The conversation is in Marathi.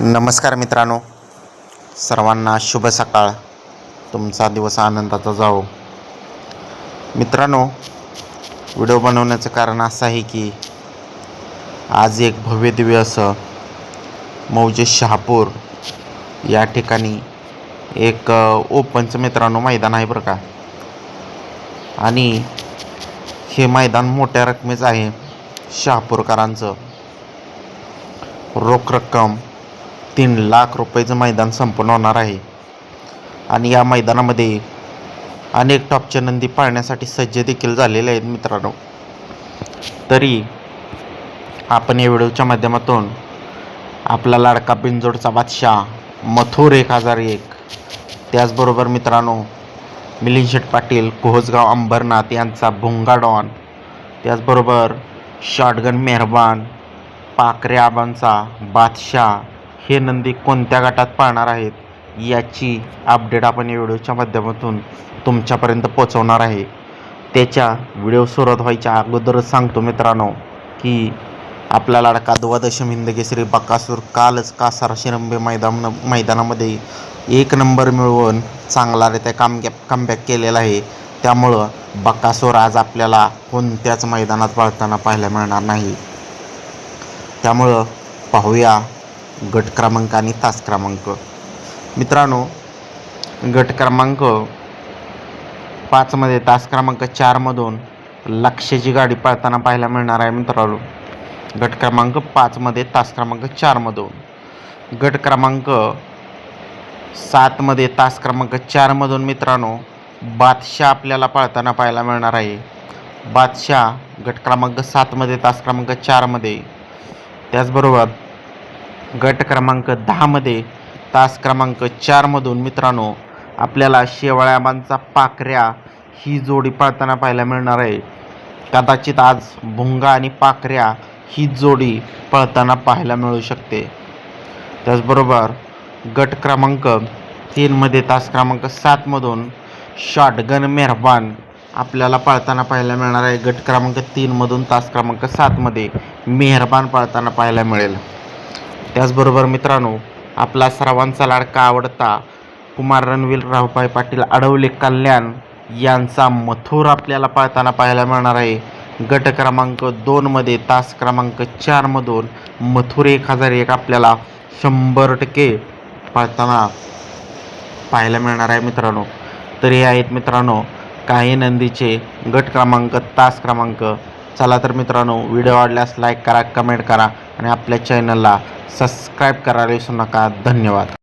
नमस्कार मित्रांनो, सर्वांना शुभ सकाळ. तुमचा दिवस आनंदाचा जावो. मित्रांनो, व्हिडिओ बनवण्याचं कारण असं आहे की आज एक भव्य दिव्य असं मौजे शहापूर या ठिकाणी एक ओपनचं मित्रांनो मैदान आहे बरं का. आणि हे मैदान मोठ्या रकमेचं आहे. शहापूरकरांचं रोख रक्कम 3 लाख रुपयेचं मैदान संपन्न होणार आहे. आणि या मैदानामध्ये अनेक टॉपच्या नंदी पाळण्यासाठी सज्ज देखील झालेले आहेत मित्रांनो. तरी आपण या व्हिडिओच्या माध्यमातून आपला लाडका बिनजोडचा बादशाह मथुर 1001, त्याचबरोबर मित्रांनो मिलिंद शेठ पाटील कोहजगाव अंबरनाथ यांचा भुंगा डॉन, त्याचबरोबर शॉटगन मेहरबान पाखरे आबांचा बादशाह हे नंदी कोणत्या गटात पाळणार आहेत याची अपडेट आपण या व्हिडिओच्या माध्यमातून तुमच्यापर्यंत पोहोचवणार आहे. त्याच्या व्हिडिओ सुरुवात व्हायच्या अगोदरच सांगतो मित्रांनो की आपला लाडका द्वादशम हिंदकेसरी बकासूर कालच कासार शिरंबे मैदानामध्ये 1 नंबर मिळवून चांगलारित्या कमबॅक केलेला आहे. त्यामुळं बकासूर आज आपल्याला कोणत्याच मैदानात पळताना पाहायला मिळणार नाही. त्यामुळं पाहूया गट क्रमांक आणि तास क्रमांक. मित्रांनो, गट क्रमांक 5 मध्ये तास क्रमांक 4 मधून लक्ष्याची गाडी पळताना पाहायला मिळणार आहे मित्रांनो. गट क्रमांक 5 मध्ये तास क्रमांक 4 मधून. गट क्रमांक 7 मध्ये तास क्रमांक 4 मधून मित्रांनो बादशाह आपल्याला पळताना पाहायला मिळणार आहे. बादशाह गट क्रमांक 7 मध्ये तास क्रमांक 4 मध्ये. त्याचबरोबर गट क्रमांक 10 मध्ये तास क्रमांक 4 मधून मित्रांनो आपल्याला शेवाळ्याबांचा पाखऱ्या ही जोडी पळताना पाहायला मिळणार आहे. कदाचित आज भुंगा आणि पाखऱ्या ही जोडी पळताना पाहायला मिळू शकते. त्याचबरोबर गट क्रमांक 3 मध्ये तास क्रमांक 7 मधून शॉटगन मेहरबान आपल्याला पळताना पाहायला मिळणार आहे. गट क्रमांक 3 मधून तास क्रमांक 7 मध्ये मेहरबान पळताना पाहायला मिळेल. त्याचबरोबर मित्रांनो आपला सर्वांचा लाडका आवडता कुमार रणवीर रावभाई पाटील अडवले कल्याण यांचा मथुर आपल्याला पळताना पाहायला मिळणार आहे. गट क्रमांक 2 मध्ये तास क्रमांक 4 मधून मथुर 1001 आपल्याला 100% पळताना पाहायला मिळणार आहे मित्रांनो. तर हे आहेत मित्रांनो काही नंदीचे गट क्रमांक तास क्रमांक. चला तर मित्रांनो, व्हिडिओ आवडल्यास लाईक करा, कमेंट करा आणि आपल्या चॅनलला सबस्क्राईब करायला विसरू नका. धन्यवाद.